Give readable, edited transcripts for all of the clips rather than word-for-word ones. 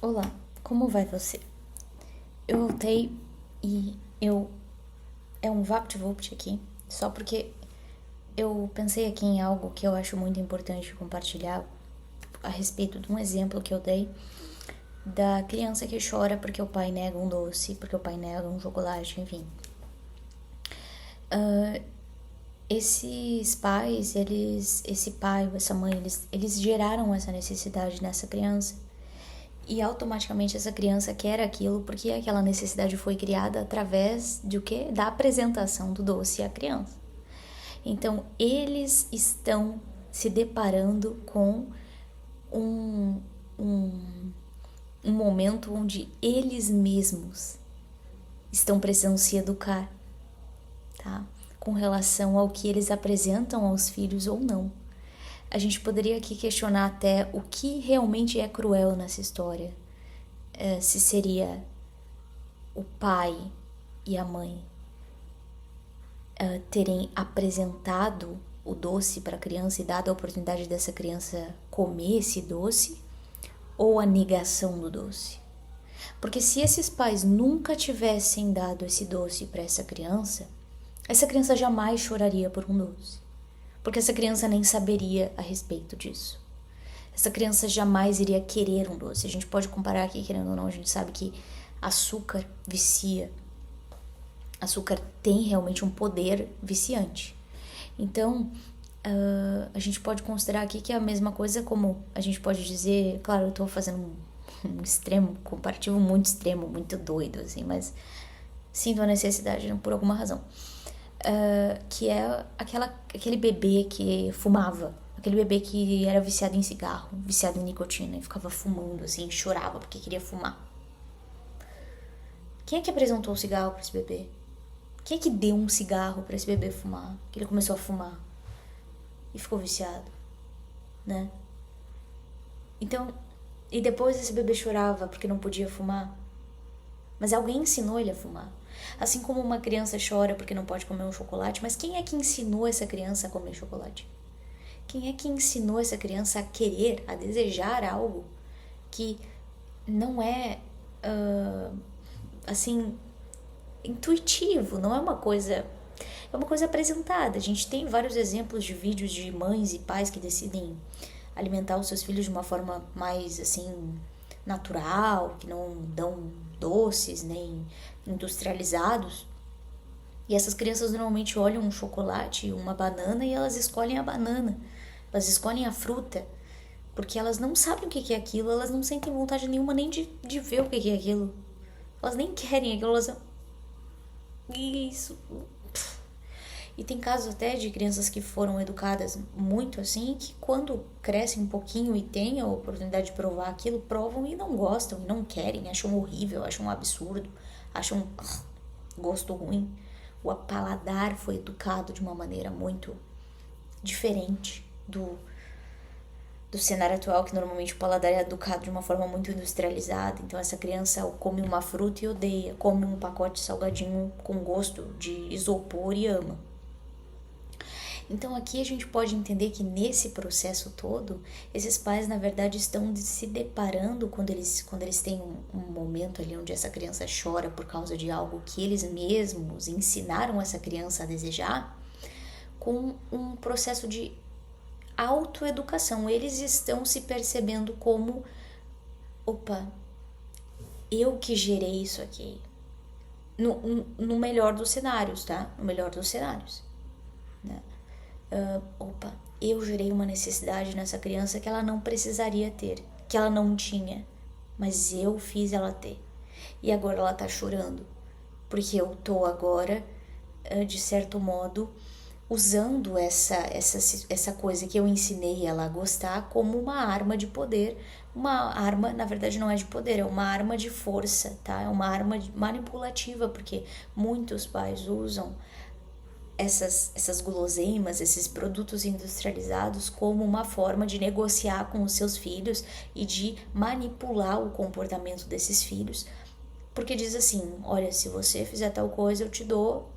Olá, como vai você? Eu voltei e eu... É um VaptVupt aqui, só porque eu pensei aqui em algo que eu acho muito importante compartilhar a respeito de um exemplo que eu dei da criança que chora porque o pai nega um doce, porque o pai nega um chocolate, enfim. Esses pais, esse pai ou essa mãe, eles geraram essa necessidade nessa criança. E automaticamente essa criança quer aquilo porque aquela necessidade foi criada através de o quê? Da apresentação do doce à criança. Então, eles estão se deparando com um, um, um momento onde eles mesmos estão precisando se educar, tá? Com relação ao que eles apresentam aos filhos ou não. A gente poderia aqui questionar até o que realmente é cruel nessa história. Se seria o pai e a mãe terem apresentado o doce para a criança e dado a oportunidade dessa criança comer esse doce, ou a negação do doce. Porque se esses pais nunca tivessem dado esse doce para essa criança jamais choraria por um doce. Porque essa criança nem saberia a respeito disso. Essa criança jamais iria querer um doce. A gente pode comparar aqui, querendo ou não, a gente sabe que açúcar vicia. Açúcar tem realmente um poder viciante. Então, a gente pode considerar aqui que é a mesma coisa, como a gente pode dizer, claro, eu tô fazendo um extremo, comparativo muito extremo, muito doido, assim, mas sinto a necessidade por alguma razão. Que é aquele bebê que fumava, aquele bebê que era viciado em cigarro, viciado em nicotina e ficava fumando, assim, chorava porque queria fumar. Quem é que apresentou o cigarro para esse bebê? Quem é que deu um cigarro para esse bebê fumar? Que ele começou a fumar e ficou viciado, né? Então, e depois esse bebê chorava porque não podia fumar. Mas alguém ensinou ele a fumar. Assim como uma criança chora porque não pode comer um chocolate, mas quem é que ensinou essa criança a comer chocolate? Quem é que ensinou essa criança a querer, a desejar algo que não é, assim, intuitivo, não é uma coisa... É uma coisa apresentada. A gente tem vários exemplos de vídeos de mães e pais que decidem alimentar os seus filhos de uma forma mais, assim, natural, que não dão doces nem industrializados. E essas crianças normalmente olham um chocolate e uma banana e elas escolhem a banana. Elas escolhem a fruta. Porque elas não sabem o que é aquilo, elas não sentem vontade nenhuma nem de ver o que é aquilo. Elas nem querem aquilo, elas... Isso... E tem casos até de crianças que foram educadas muito assim, que quando crescem um pouquinho e têm a oportunidade de provar aquilo, provam e não gostam, e não querem, acham horrível, acham um absurdo, acham gosto ruim. O paladar foi educado de uma maneira muito diferente do cenário atual, que normalmente o paladar é educado de uma forma muito industrializada. Então essa criança come uma fruta e odeia, come um pacote de salgadinho com gosto de isopor e ama. Então aqui a gente pode entender que nesse processo todo, esses pais na verdade estão se deparando quando eles têm um momento ali onde essa criança chora por causa de algo que eles mesmos ensinaram essa criança a desejar, com um processo de autoeducação. Eles estão se percebendo como, opa, eu que gerei isso aqui. No melhor dos cenários, tá? No melhor dos cenários, né? Opa, eu gerei uma necessidade nessa criança que ela não precisaria ter, que ela não tinha, mas eu fiz ela ter. E agora ela tá chorando, porque eu tô agora, de certo modo, usando essa coisa que eu ensinei ela a gostar como uma arma de poder. Uma arma, na verdade, não é de poder, é uma arma de força, tá? É uma arma manipulativa, porque muitos pais usam essas guloseimas, esses produtos industrializados como uma forma de negociar com os seus filhos e de manipular o comportamento desses filhos. Porque diz assim, olha, se você fizer tal coisa, eu te dou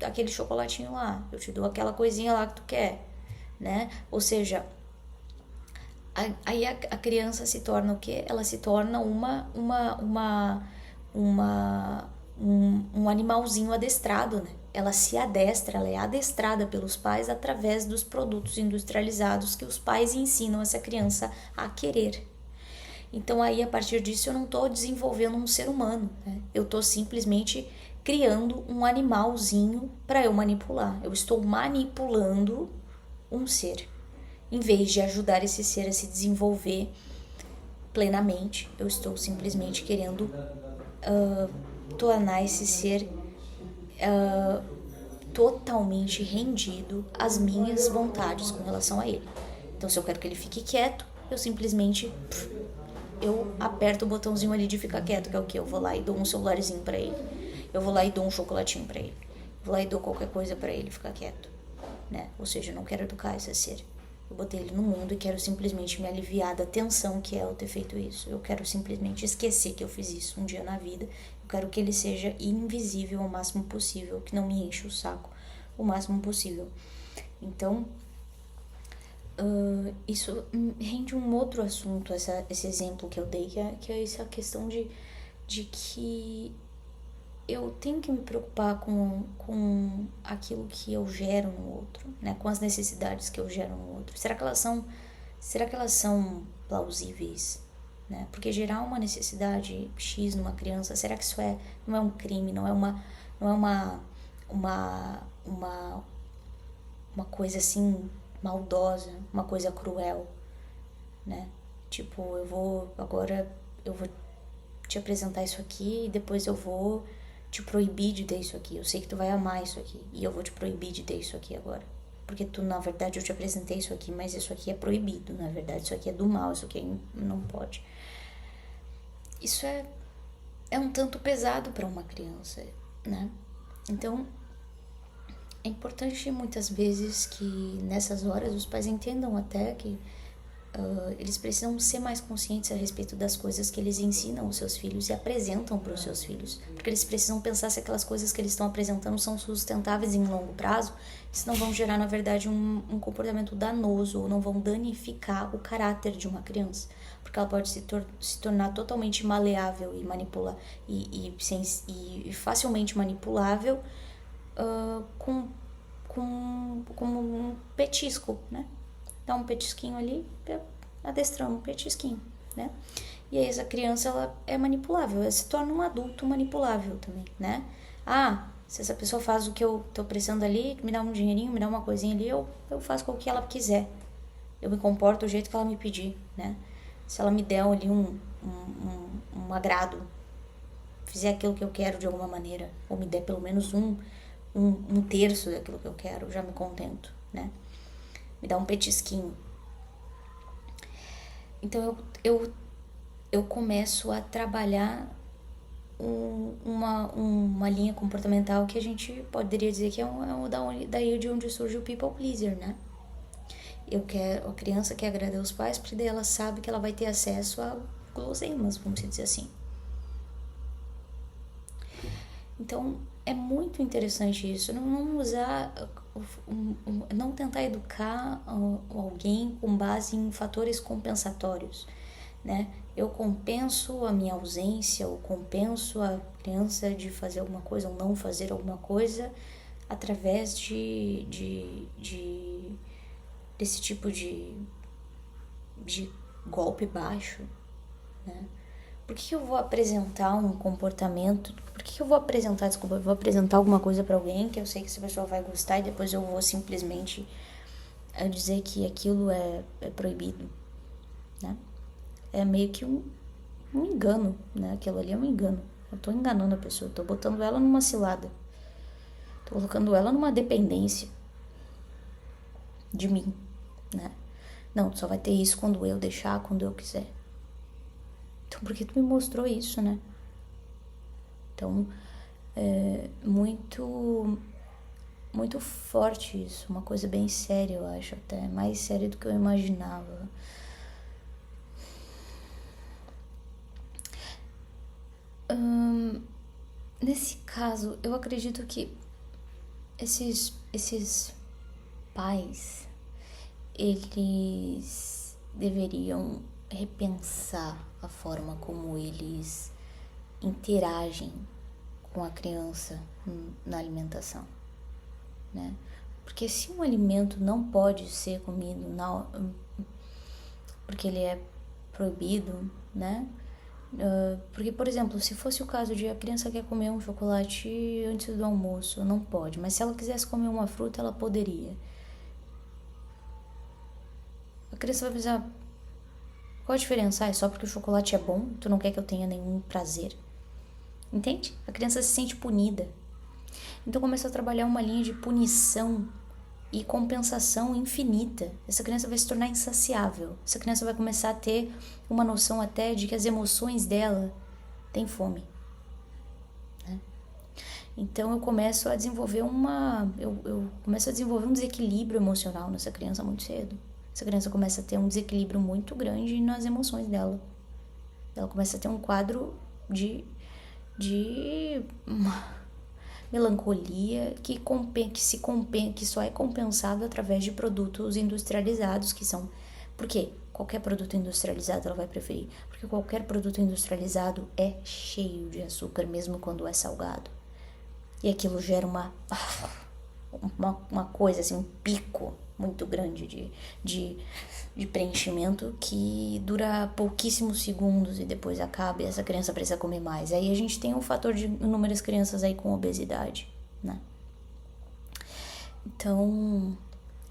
aquele chocolatinho lá, eu te dou aquela coisinha lá que tu quer, né? Ou seja, a criança se torna o quê? Ela se torna um animalzinho adestrado, né? Ela se adestra, ela é adestrada pelos pais através dos produtos industrializados que os pais ensinam essa criança a querer. Então aí a partir disso eu não estou desenvolvendo um ser humano, né? Eu estou simplesmente criando um animalzinho para eu manipular. Eu estou manipulando um ser. Em vez de ajudar esse ser a se desenvolver plenamente, eu estou simplesmente querendo tornar esse ser totalmente rendido às minhas vontades com relação a ele. Então, se eu quero que ele fique quieto, eu simplesmente eu aperto o botãozinho ali de ficar quieto, que é o que? Eu vou lá e dou um celularzinho pra ele. Eu vou lá e dou um chocolatinho pra ele. Eu vou lá e dou qualquer coisa pra ele ficar quieto, né? Ou seja, eu não quero educar esse ser. Eu botei ele no mundo e quero simplesmente me aliviar da tensão que é eu ter feito isso. Eu quero simplesmente esquecer que eu fiz isso um dia na vida. Eu quero que ele seja invisível o máximo possível, que não me enche o saco o máximo possível. Então, isso rende um outro assunto, esse exemplo que eu dei, que é essa questão de que eu tenho que me preocupar com aquilo que eu gero no outro, né? Com as necessidades que eu gero no outro. Será que elas são plausíveis? Né? Porque gerar uma necessidade X numa criança, será que isso não é um crime, não é uma coisa assim maldosa, uma coisa cruel, né? Tipo, eu vou te apresentar isso aqui e depois eu vou te proibir de ter isso aqui. Eu sei que tu vai amar isso aqui e eu vou te proibir de ter isso aqui agora. Porque na verdade, eu te apresentei isso aqui, mas isso aqui é proibido, na verdade, isso aqui é do mal, isso aqui não pode. Isso é um tanto pesado para uma criança, né? Então, é importante muitas vezes que nessas horas os pais entendam até que eles precisam ser mais conscientes a respeito das coisas que eles ensinam os seus filhos e apresentam para os seus filhos. Porque eles precisam pensar se aquelas coisas que eles estão apresentando são sustentáveis em longo prazo, se não vão gerar, na verdade, um comportamento danoso ou não vão danificar o caráter de uma criança. Porque ela pode se tornar totalmente maleável e manipular e facilmente manipulável com um petisco, né? Dá um petisquinho ali, adestrando um petisquinho, né? E aí essa criança, ela é manipulável, ela se torna um adulto manipulável também, né? Se essa pessoa faz o que eu tô precisando ali, me dá um dinheirinho, me dá uma coisinha ali, eu faço com o que ela quiser. Eu me comporto do jeito que ela me pedir, né? Se ela me der ali um agrado, fizer aquilo que eu quero de alguma maneira, ou me der pelo menos um terço daquilo que eu quero, eu já me contento, né? Me dá um petisquinho. Então eu começo a trabalhar uma linha comportamental que a gente poderia dizer que daí de onde surge o people pleaser, né? A criança quer agradar os pais porque daí ela sabe que ela vai ter acesso a guloseimas, vamos dizer assim. Então, é muito interessante isso, não tentar educar alguém com base em fatores compensatórios, né? Eu compenso a minha ausência, ou compenso a criança de fazer alguma coisa ou não fazer alguma coisa através desse tipo de golpe baixo, né? Por que eu vou apresentar um comportamento? Por que eu vou apresentar, eu vou apresentar alguma coisa pra alguém que eu sei que essa pessoa vai gostar e depois eu vou simplesmente dizer que aquilo é proibido, né? É meio que um engano, né? Aquilo ali é um engano. Eu tô enganando a pessoa, tô botando ela numa cilada. Tô colocando ela numa dependência de mim, né? Não, tu só vai ter isso quando eu deixar, quando eu quiser. Então, por que tu me mostrou isso, né? Então, é muito forte isso. Uma coisa bem séria, eu acho, até. Mais séria do que eu imaginava. Nesse caso, eu acredito que esses pais, eles deveriam repensar a forma como eles interagem com a criança na alimentação, né? Porque se um alimento não pode ser comido porque ele é proibido, né? Porque, por exemplo, se fosse o caso de a criança quer comer um chocolate antes do almoço, não pode, mas se ela quisesse comer uma fruta, ela poderia. A criança vai pensar, qual a diferença? É só porque o chocolate é bom, tu não quer que eu tenha nenhum prazer. Entende? A criança se sente punida. Então começa a trabalhar uma linha de punição e compensação infinita. Essa criança vai se tornar insaciável. Essa criança vai começar a ter uma noção até de que as emoções dela têm fome, né? Então eu começo a desenvolver um desequilíbrio emocional nessa criança muito cedo. Essa criança começa a ter um desequilíbrio muito grande nas emoções dela. Ela começa a ter um quadro de melancolia que só é compensado através de produtos industrializados, que são... Por quê? Qualquer produto industrializado ela vai preferir, porque qualquer produto industrializado é cheio de açúcar, mesmo quando é salgado. E aquilo gera uma coisa assim, um pico muito grande de preenchimento que dura pouquíssimos segundos e depois acaba e essa criança precisa comer mais. Aí a gente tem um fator de inúmeras crianças aí com obesidade, né? Então,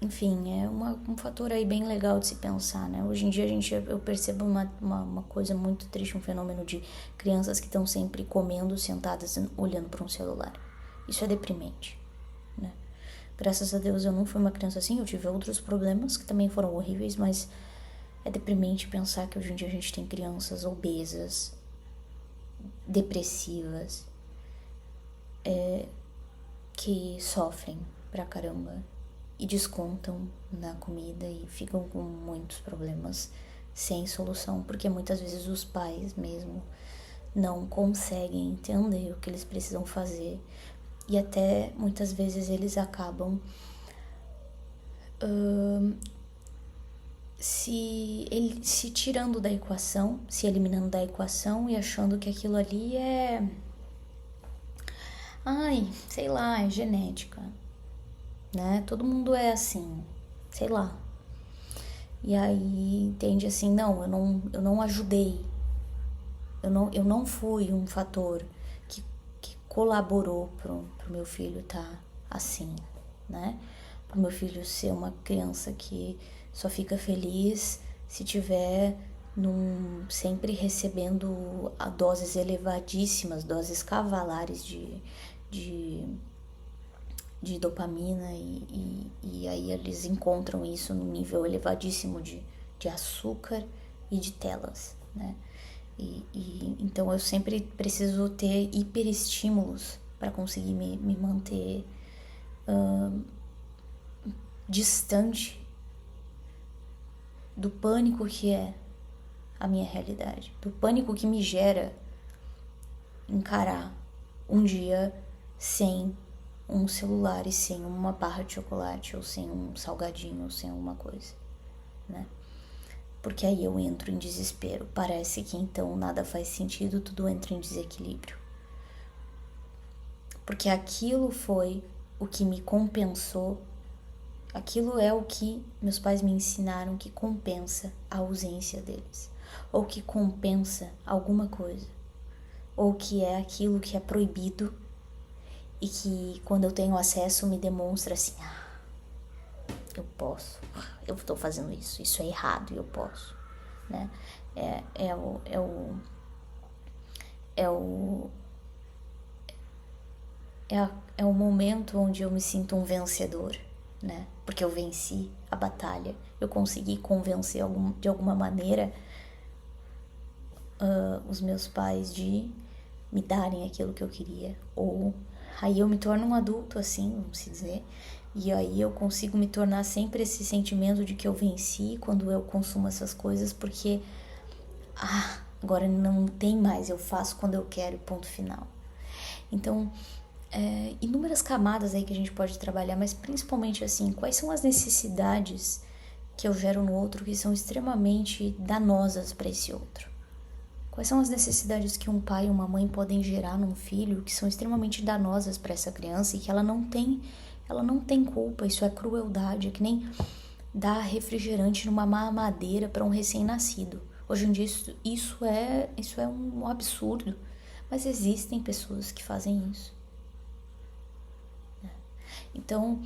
enfim, é um fator aí bem legal de se pensar, né? Hoje em dia eu percebo uma coisa muito triste, um fenômeno de crianças que estão sempre comendo, sentadas, olhando para um celular. Isso é deprimente, né? Graças a Deus eu não fui uma criança assim, eu tive outros problemas que também foram horríveis, mas é deprimente pensar que hoje em dia a gente tem crianças obesas, depressivas, que sofrem pra caramba e descontam na comida e ficam com muitos problemas sem solução, porque muitas vezes os pais mesmo não conseguem entender o que eles precisam fazer e até muitas vezes eles acabam se tirando da equação, se eliminando da equação e achando que aquilo ali é... sei lá, é genética, né? Todo mundo é assim, sei lá. E aí entende assim, não, eu não ajudei, eu não fui um fator que colaborou pro meu filho estar assim, né? Pro meu filho ser uma criança que só fica feliz se tiver sempre recebendo doses elevadíssimas, doses cavalares de dopamina e aí eles encontram isso num nível elevadíssimo de açúcar e de telas, né? Então eu sempre preciso ter hiperestímulos para conseguir me manter distante do pânico que é a minha realidade, do pânico que me gera encarar um dia sem um celular e sem uma barra de chocolate ou sem um salgadinho ou sem alguma coisa, né? Porque aí eu entro em desespero. Parece que então nada faz sentido, tudo entra em desequilíbrio. Porque aquilo foi o que me compensou, aquilo é o que meus pais me ensinaram que compensa a ausência deles, ou que compensa alguma coisa, ou que é aquilo que é proibido e que quando eu tenho acesso me demonstra assim, eu posso, eu estou fazendo isso é errado e eu posso, né? É o momento onde eu me sinto um vencedor, né? Porque eu venci a batalha, eu consegui convencer de alguma maneira os meus pais de me darem aquilo que eu queria, ou aí eu me torno um adulto assim, vamos se dizer, e aí eu consigo me tornar sempre esse sentimento de que eu venci quando eu consumo essas coisas, porque agora não tem mais, eu faço quando eu quero, ponto final. Então, inúmeras camadas aí que a gente pode trabalhar, mas principalmente assim, quais são as necessidades que eu gero no outro que são extremamente danosas para esse outro? Quais são as necessidades que um pai e uma mãe podem gerar num filho que são extremamente danosas para essa criança e que ela não tem culpa? Isso é crueldade, é que nem dar refrigerante numa mamadeira para um recém-nascido. Hoje em dia isso é um absurdo, mas existem pessoas que fazem isso. Então,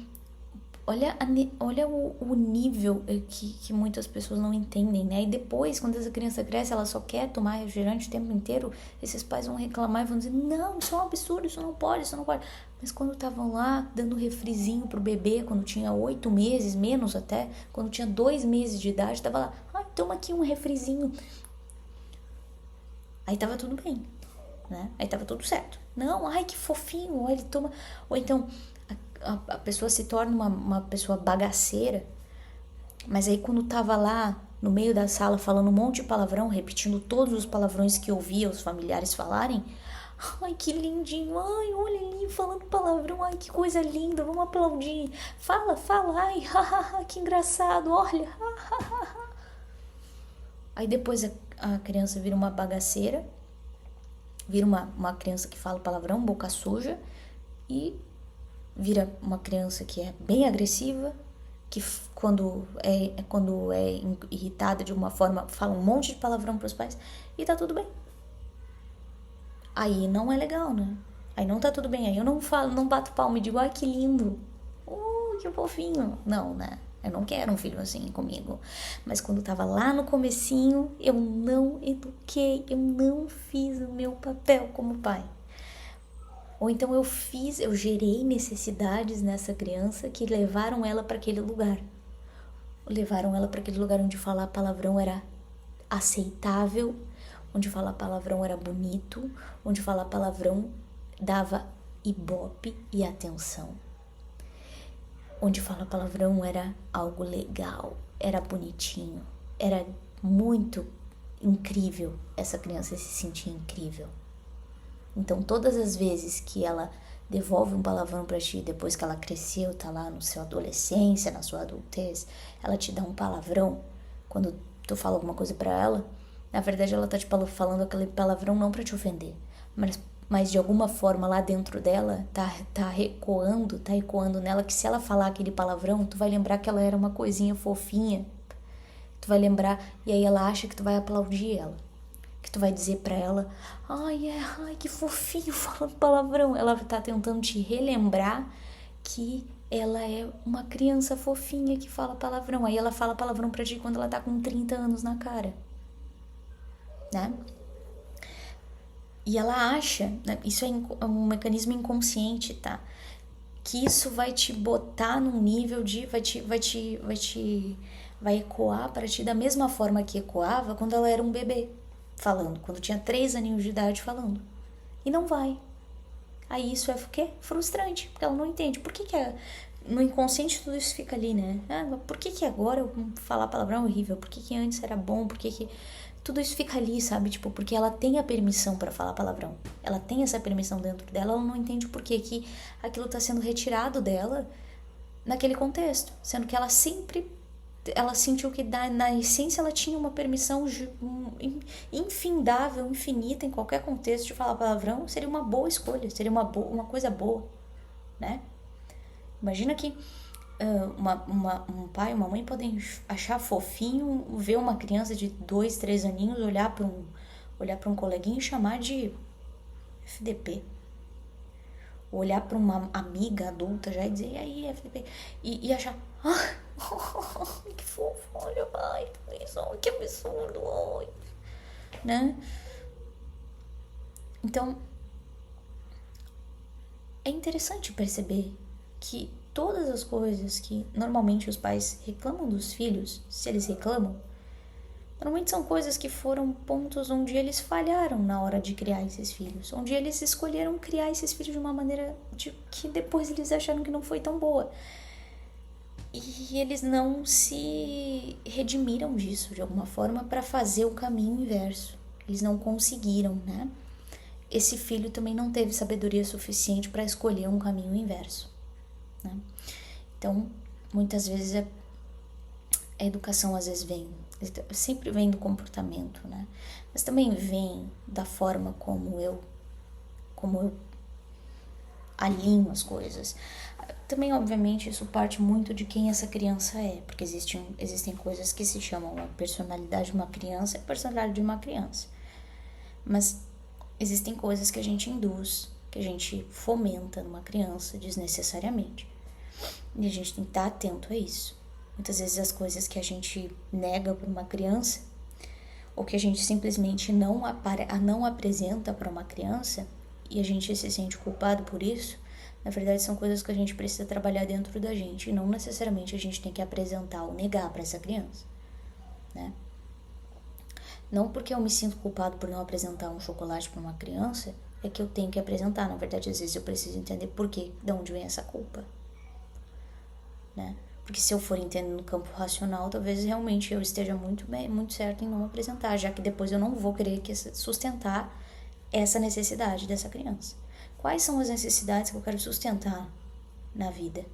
olha o nível que muitas pessoas não entendem, né? E depois, quando essa criança cresce, ela só quer tomar refrigerante o tempo inteiro, esses pais vão reclamar e vão dizer, não, isso é um absurdo, isso não pode. Mas quando estavam lá dando refrizinho pro bebê, quando tinha 8 meses, menos até, quando tinha 2 meses de idade, tava lá, toma aqui um refrizinho. Aí tava tudo bem, né? Aí tava tudo certo. Não, que fofinho, ele toma... Ou então... A pessoa se torna uma pessoa bagaceira, mas aí quando tava lá no meio da sala falando um monte de palavrão, repetindo todos os palavrões que ouvia os familiares falarem, que lindinho, olha ali falando palavrão, que coisa linda, vamos aplaudir, fala, que engraçado, olha, Aí depois a criança vira uma bagaceira, vira uma criança que fala palavrão, boca suja, e vira uma criança que é bem agressiva, que quando é irritada de uma forma, fala um monte de palavrão para os pais e tá tudo bem. Aí não é legal, né? Aí não tá tudo bem. Aí eu não bato palma e digo, que lindo, que fofinho. Não, né? Eu não quero um filho assim comigo. Mas quando tava lá no comecinho, eu não eduquei, eu não fiz o meu papel como pai. Ou então eu gerei necessidades nessa criança que levaram ela para aquele lugar. Levaram ela para aquele lugar onde falar palavrão era aceitável, onde falar palavrão era bonito, onde falar palavrão dava ibope e atenção. Onde falar palavrão era algo legal, era bonitinho, era muito incrível essa criança se sentir incrível. Então, todas as vezes que ela devolve um palavrão pra ti, depois que ela cresceu, tá lá na sua adolescência, na sua adultez, ela te dá um palavrão, quando tu fala alguma coisa pra ela, na verdade ela tá te falando aquele palavrão não pra te ofender, mas de alguma forma lá dentro dela tá ecoando nela que se ela falar aquele palavrão, tu vai lembrar que ela era uma coisinha fofinha, tu vai lembrar, e aí ela acha que tu vai aplaudir ela. Que tu vai dizer pra ela, que fofinho falando palavrão. Ela tá tentando te relembrar que ela é uma criança fofinha que fala palavrão. Aí ela fala palavrão pra ti quando ela tá com 30 anos na cara, né? E ela acha, né, isso é um mecanismo inconsciente, tá? Que isso vai te botar num nível de, vai ecoar pra ti da mesma forma que ecoava quando ela era um bebê. Falando, quando tinha 3 aninhos de idade falando. E não vai. Aí isso é o quê? Frustrante, porque ela não entende. Por que no inconsciente tudo isso fica ali, né? Por que agora eu falar palavrão é horrível? Por que antes era bom? Por que tudo isso fica ali, sabe? Tipo, porque ela tem a permissão para falar palavrão. Ela tem essa permissão dentro dela, ela não entende por que aquilo tá sendo retirado dela naquele contexto. Sendo que ela sentiu que na essência ela tinha uma permissão infindável, infinita em qualquer contexto de falar palavrão, seria uma boa escolha, seria uma coisa boa, né? Imagina que um pai e uma mãe podem achar fofinho ver uma criança de 2, 3 aninhos olhar para um coleguinha e chamar de FDP. Olhar para uma amiga adulta já e dizer, e aí, FDP? E achar, que fofo, olha, pai, isso, que absurdo, né? Então, é interessante perceber que todas as coisas que normalmente os pais reclamam dos filhos, se eles reclamam, normalmente são coisas que foram pontos onde eles falharam na hora de criar esses filhos, onde eles escolheram criar esses filhos de uma maneira que depois eles acharam que não foi tão boa. E eles não se redimiram disso de alguma forma para fazer o caminho inverso. Eles não conseguiram, né? Esse filho também não teve sabedoria suficiente para escolher um caminho inverso, né? Então, muitas vezes a educação às vezes sempre vem do comportamento, né? Mas também vem da forma como eu alinho as coisas. Também, obviamente, isso parte muito de quem essa criança é, porque existem coisas que se chamam a personalidade de uma criança e a personalidade de uma criança. Mas existem coisas que a gente induz, que a gente fomenta numa criança desnecessariamente. E a gente tem que estar atento a isso. Muitas vezes as coisas que a gente nega para uma criança, ou que a gente simplesmente não apresenta para uma criança, e a gente se sente culpado por isso, na verdade são coisas que a gente precisa trabalhar dentro da gente, e não necessariamente a gente tem que apresentar ou negar para essa criança, né? Não porque eu me sinto culpado por não apresentar um chocolate para uma criança, é que eu tenho que apresentar. Na verdade, às vezes eu preciso entender por quê, de onde vem essa culpa, né? Porque se eu for entendendo no campo racional, talvez realmente eu esteja muito certo em não apresentar, já que depois eu não vou querer sustentar essa necessidade dessa criança. Quais são as necessidades que eu quero sustentar na vida?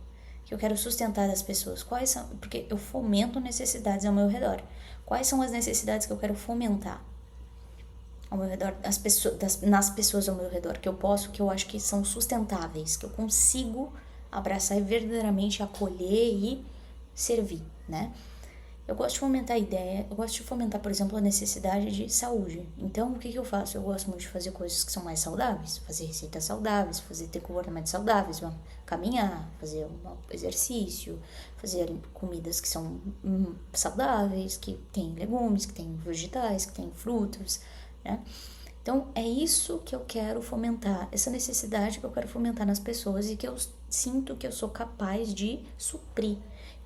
Que eu quero sustentar das pessoas? Quais são? Porque eu fomento necessidades ao meu redor. Quais são as necessidades que eu quero fomentar ao meu redor, nas pessoas ao meu redor, que eu acho que são sustentáveis, que eu consigo abraçar e verdadeiramente acolher e servir, né? Eu gosto de fomentar, por exemplo, a necessidade de saúde. Então, o que eu faço? Eu gosto muito de fazer coisas que são mais saudáveis, fazer receitas saudáveis, ter comportamentos saudáveis, caminhar, fazer um exercício, fazer comidas que são saudáveis, que tem legumes, que tem vegetais, que tem frutos, né? Então, é isso que eu quero fomentar, essa necessidade que eu quero fomentar nas pessoas e que eu sinto que eu sou capaz de suprir.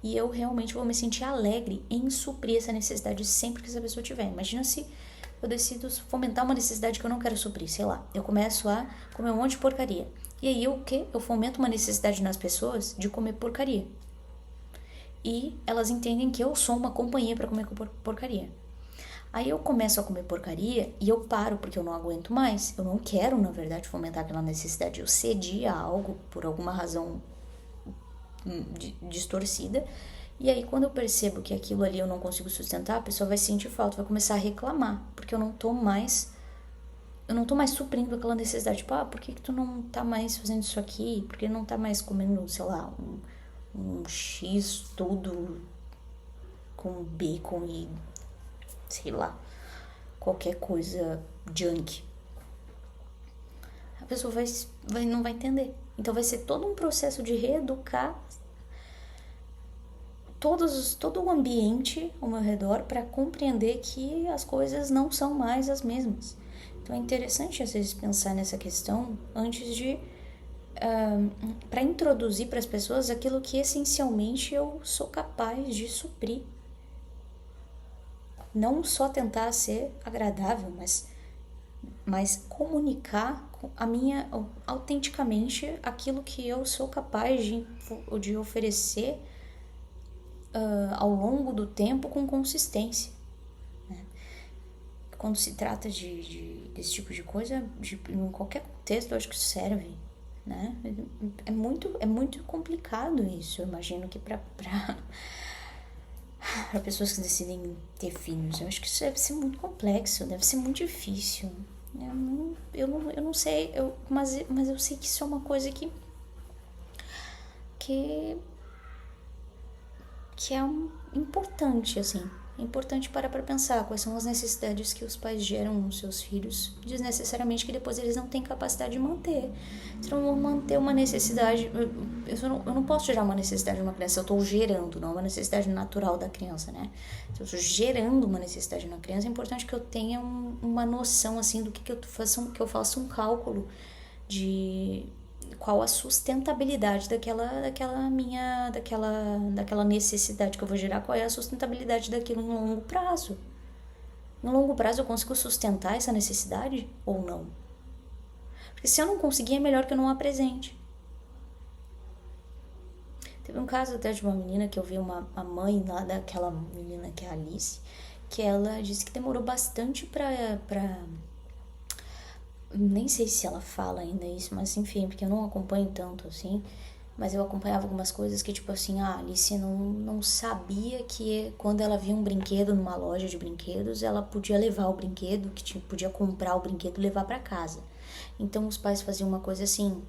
E eu realmente vou me sentir alegre em suprir essa necessidade sempre que essa pessoa tiver. Imagina se eu decido fomentar uma necessidade que eu não quero suprir, sei lá. Eu começo a comer um monte de porcaria. E aí eu fomento uma necessidade nas pessoas de comer porcaria. E elas entendem que eu sou uma companhia para comer porcaria. Aí eu começo a comer porcaria e eu paro porque eu não aguento mais. Eu não quero, na verdade, fomentar aquela necessidade. Eu cedi a algo por alguma razão distorcida, e aí quando eu percebo que aquilo ali eu não consigo sustentar, a pessoa vai sentir falta, vai começar a reclamar, porque eu não tô mais suprindo aquela necessidade, tipo, por que tu não tá mais fazendo isso aqui, por que não tá mais comendo, sei lá, um X tudo com bacon e sei lá, qualquer coisa junk. A pessoa não vai entender. Então vai ser todo um processo de reeducar todo o ambiente ao meu redor para compreender que as coisas não são mais as mesmas. Então é interessante às vezes pensar nessa questão antes de para introduzir para as pessoas aquilo que essencialmente eu sou capaz de suprir. Não só tentar ser agradável, mas comunicar autenticamente aquilo que eu sou capaz de oferecer ao longo do tempo com consistência, né? Quando se trata desse tipo de coisa, em qualquer contexto, eu acho que serve, né? É muito complicado isso. Eu imagino que para pessoas que decidem ter filhos, eu acho que isso deve ser muito complexo, deve ser muito difícil. Eu não sei, mas eu sei que isso é uma coisa que é importante, assim. É importante parar para pensar quais são as necessidades que os pais geram nos seus filhos, desnecessariamente que depois eles não têm capacidade de manter. Se não vão manter uma necessidade, eu não posso gerar uma necessidade de uma criança, eu estou gerando, não é uma necessidade natural da criança, né? Se eu estou gerando uma necessidade na criança, é importante que eu tenha uma noção, assim, do que eu faça um cálculo de qual a sustentabilidade daquela necessidade que eu vou gerar, qual é a sustentabilidade daquilo em longo prazo. Em longo prazo eu consigo sustentar essa necessidade ou não? Porque se eu não conseguir, é melhor que eu não apresente. Teve um caso até de uma menina que eu vi a mãe lá daquela menina que é a Alice, que ela disse que demorou bastante pra nem sei se ela fala ainda isso, mas enfim, porque eu não acompanho tanto assim. Mas eu acompanhava algumas coisas que, tipo assim, a Alice não sabia que quando ela via um brinquedo numa loja de brinquedos, ela podia levar o brinquedo, podia comprar o brinquedo e levar para casa. Então os pais faziam uma coisa assim: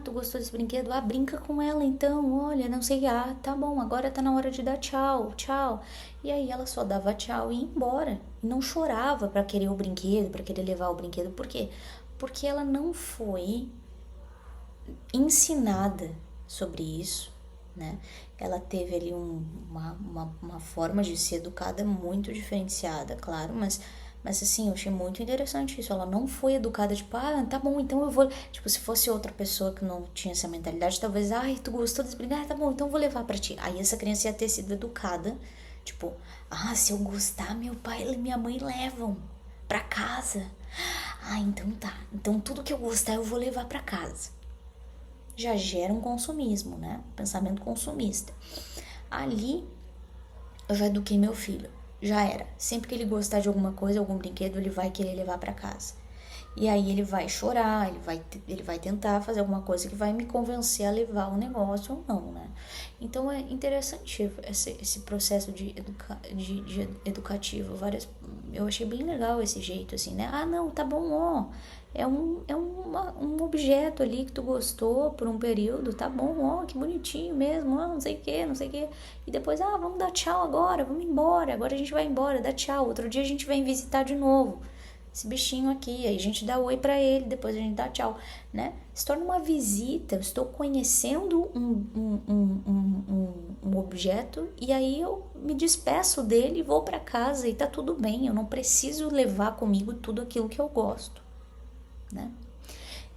tu gostou desse brinquedo? Brinca com ela então, olha, não sei, tá bom, agora tá na hora de dar tchau, tchau. E aí ela só dava tchau e ia embora. E não chorava pra querer o brinquedo, pra querer levar o brinquedo. Por quê? Porque ela não foi ensinada sobre isso, né? Ela teve ali uma forma de ser educada muito diferenciada, claro, mas assim, eu achei muito interessante isso. Ela não foi educada, tipo, tá bom, então eu vou. Tipo, se fosse outra pessoa que não tinha essa mentalidade, talvez, tu gostou desse brinquedo? Tá bom, então eu vou levar pra ti. Aí essa criança ia ter sido educada, tipo, se eu gostar, meu pai e minha mãe levam pra casa. Então tá. Então tudo que eu gostar eu vou levar pra casa. Já gera um consumismo, né? Pensamento consumista. Ali, eu já eduquei meu filho. Já era. Sempre que ele gostar de alguma coisa, algum brinquedo, ele vai querer levar para casa. E aí ele vai chorar, ele vai tentar fazer alguma coisa que vai me convencer a levar o negócio ou não, né? Então é interessante esse processo de educativo. Eu achei bem legal esse jeito, assim, né? Não, tá bom, é um objeto ali que tu gostou por um período, tá bom, que bonitinho mesmo, não sei o que, não sei o que. E depois, vamos dar tchau agora, vamos embora, agora a gente vai embora, dá tchau. Outro dia a gente vem visitar de novo esse bichinho aqui, aí a gente dá oi pra ele, depois a gente dá tchau, né? Se torna uma visita, eu estou conhecendo um objeto e aí eu me despeço dele e vou pra casa e tá tudo bem, eu não preciso levar comigo tudo aquilo que eu gosto, né?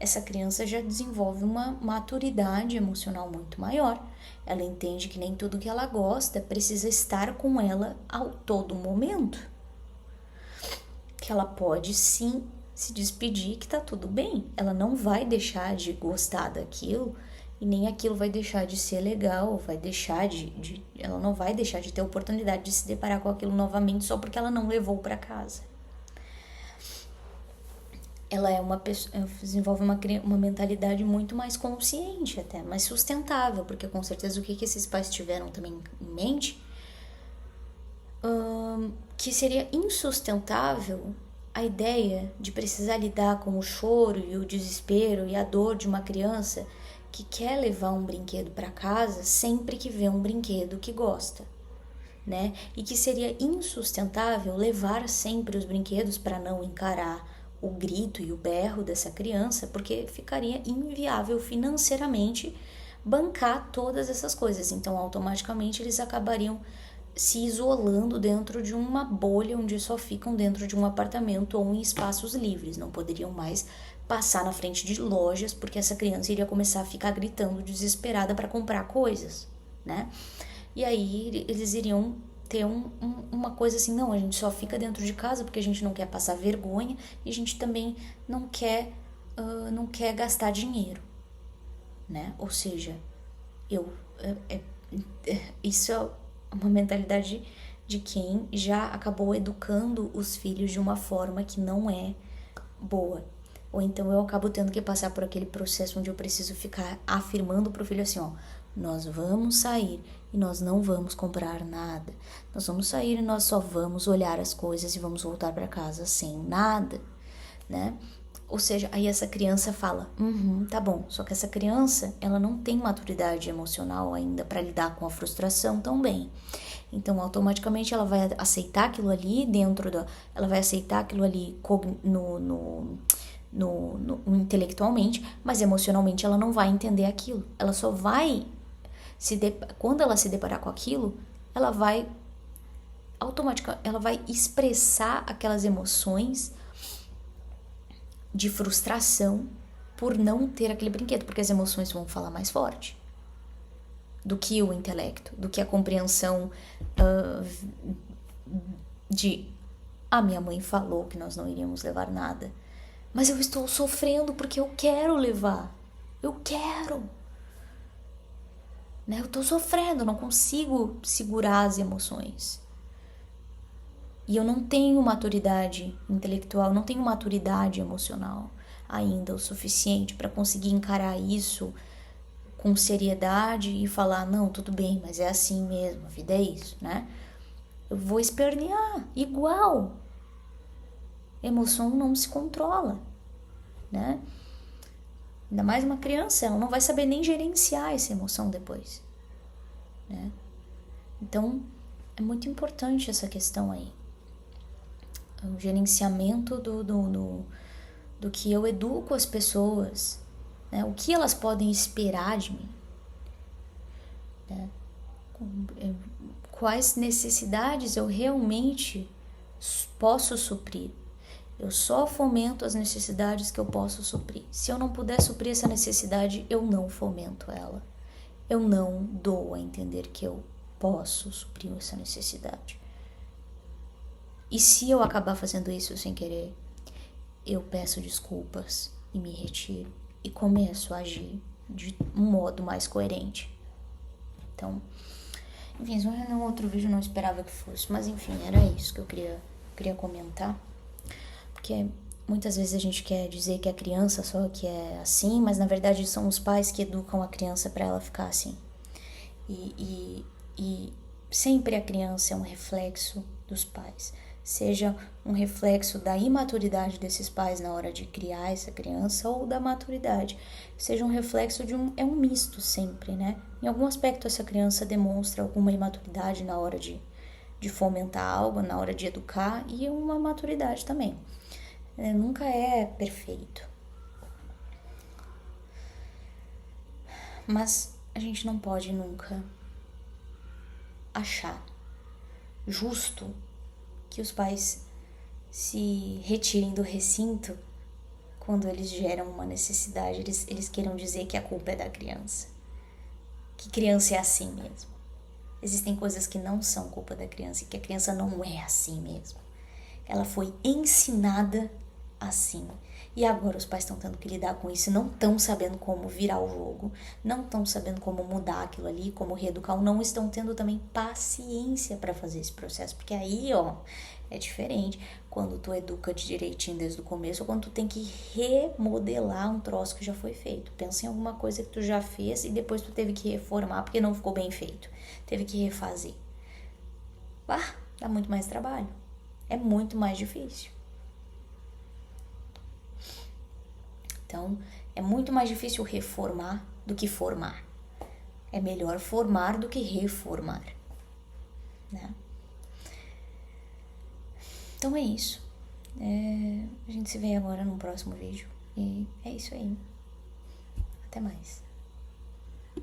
Essa criança já desenvolve uma maturidade emocional muito maior. Ela entende que nem tudo que ela gosta precisa estar com ela ao todo momento. Que ela pode sim se despedir, que tá tudo bem. Ela não vai deixar de gostar daquilo e nem aquilo vai deixar de ser legal, vai deixar ela não vai deixar de ter a oportunidade de se deparar com aquilo novamente só porque ela não levou para casa. Ela é uma pessoa, desenvolve uma mentalidade muito mais consciente até, mais sustentável, porque com certeza o que esses pais tiveram também em mente, que seria insustentável a ideia de precisar lidar com o choro e o desespero e a dor de uma criança que quer levar um brinquedo para casa sempre que vê um brinquedo que gosta, né? E que seria insustentável levar sempre os brinquedos para não encarar o grito e o berro dessa criança, porque ficaria inviável financeiramente bancar todas essas coisas. Então, automaticamente, eles acabariam se isolando dentro de uma bolha onde só ficam dentro de um apartamento ou em espaços livres. Não poderiam mais passar na frente de lojas porque essa criança iria começar a ficar gritando desesperada para comprar coisas, né? E aí eles iriam ter uma coisa assim, não, a gente só fica dentro de casa porque a gente não quer passar vergonha e a gente também não quer gastar dinheiro, né? Ou seja, isso é uma mentalidade de quem já acabou educando os filhos de uma forma que não é boa. Ou então eu acabo tendo que passar por aquele processo onde eu preciso ficar afirmando pro filho assim, nós vamos sair e nós não vamos comprar nada. Nós vamos sair e nós só vamos olhar as coisas e vamos voltar para casa sem nada, né? Ou seja, aí essa criança fala, tá bom, só que essa criança, ela não tem maturidade emocional ainda para lidar com a frustração tão bem. Então, automaticamente, ela vai aceitar aquilo ali ela vai aceitar aquilo ali intelectualmente, mas emocionalmente ela não vai entender aquilo. Ela só vai, quando ela se deparar com aquilo, ela vai expressar aquelas emoções de frustração por não ter aquele brinquedo, porque as emoções vão falar mais forte do que o intelecto, do que a compreensão de minha mãe falou que nós não iríamos levar nada, mas eu estou sofrendo porque eu quero levar, eu quero, né? Eu estou sofrendo, não consigo segurar as emoções. E eu não tenho maturidade intelectual, não tenho maturidade emocional ainda o suficiente para conseguir encarar isso com seriedade e falar, não, tudo bem, mas é assim mesmo, a vida é isso, né? Eu vou espernear, igual. Emoção não se controla, né? Ainda mais uma criança, ela não vai saber nem gerenciar essa emoção depois, né? Então, é muito importante essa questão aí. O gerenciamento do que eu educo as pessoas, né? O que elas podem esperar de mim, né? Quais necessidades eu realmente posso suprir. Eu só fomento as necessidades que eu posso suprir. Se eu não puder suprir essa necessidade, eu não fomento ela. Eu não dou a entender que eu posso suprir essa necessidade. E se eu acabar fazendo isso sem querer, eu peço desculpas e me retiro e começo a agir de um modo mais coerente. Então, enfim, no outro vídeo eu não esperava que fosse, mas enfim, era isso que eu queria comentar. Porque muitas vezes a gente quer dizer que a criança só que é assim, mas na verdade são os pais que educam a criança para ela ficar assim. E sempre a criança é um reflexo dos pais. Seja um reflexo da imaturidade desses pais na hora de criar essa criança ou da maturidade. Seja um reflexo é um misto sempre, né? Em algum aspecto essa criança demonstra alguma imaturidade na hora de fomentar algo, na hora de educar, e uma maturidade também. Nunca é perfeito. Mas a gente não pode nunca achar justo que os pais se retirem do recinto quando eles geram uma necessidade, eles queiram dizer que a culpa é da criança. Que criança é assim mesmo. Existem coisas que não são culpa da criança e que a criança não é assim mesmo. Ela foi ensinada assim. E agora os pais estão tendo que lidar com isso e não estão sabendo como virar o jogo, não estão sabendo como mudar aquilo ali, como reeducar, ou não estão tendo também paciência para fazer esse processo, porque aí, ó, é diferente quando tu educa de direitinho desde o começo ou quando tu tem que remodelar um troço que já foi feito. Pensa em alguma coisa que tu já fez e depois tu teve que reformar porque não ficou bem feito, teve que refazer. Dá muito mais trabalho, é muito mais difícil. Então, é muito mais difícil reformar do que formar. É melhor formar do que reformar, né? Então é isso. A gente se vê agora no próximo vídeo. E é isso aí. Até mais.